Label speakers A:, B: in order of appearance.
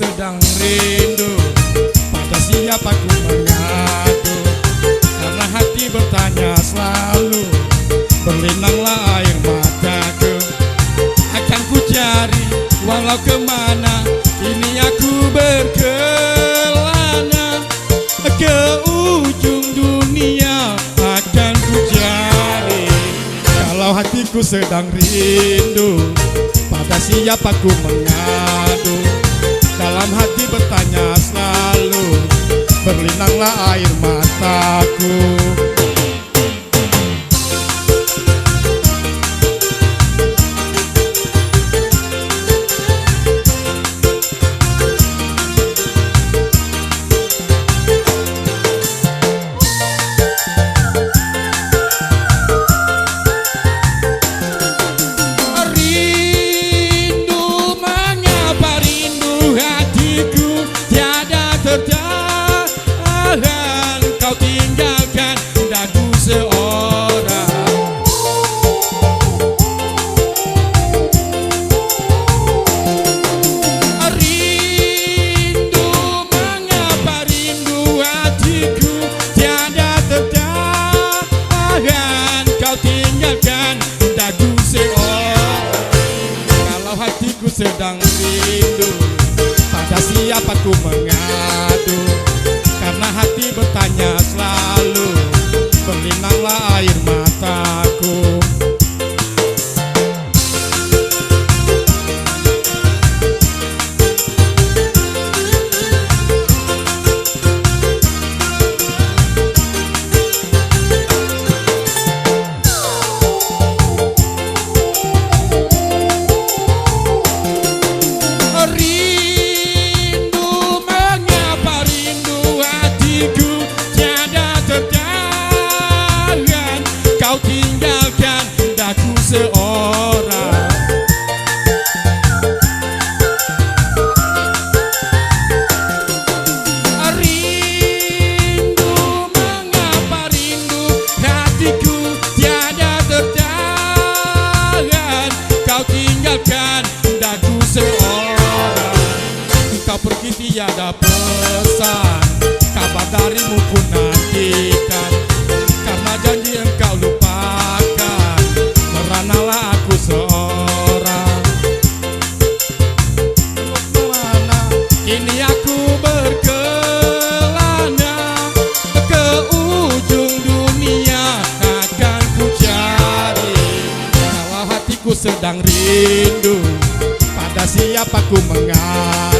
A: sedang rindu, pada siapa ku mengadu? Karena hati bertanya selalu, berlinanglah air mataku. Akan ku cari walau kemana, ini aku berkelana. Ke ujung dunia akan ku cari. Kalau hatiku sedang rindu, pada siapa ku mengadu? Dalam hati bertanya selalu, berlinanglah air mataku. Kau tinggalkan dagu seorang. Rindu, mengapa rindu hatiku tiada tertahan. Kau tinggalkan dagu seorang. Kalau hatiku sedang rindu, pada siapa ku mengadu? Karena hati bertanya selalu, berlinanglah air mataku. Kau tinggalkan daku seorang. Rindu, mengapa rindu hatiku tiada tertahan. Kau tinggalkan daku seorang. Kau pergi tiada pesan, kabar darimu pun nantikan. Karena janji engkau lupakan, meranalah aku seorang. Kemana kini aku berkelana? Ke ujung dunia akan ku cari. Kalau hatiku sedang rindu, pada siapa ku mengadu?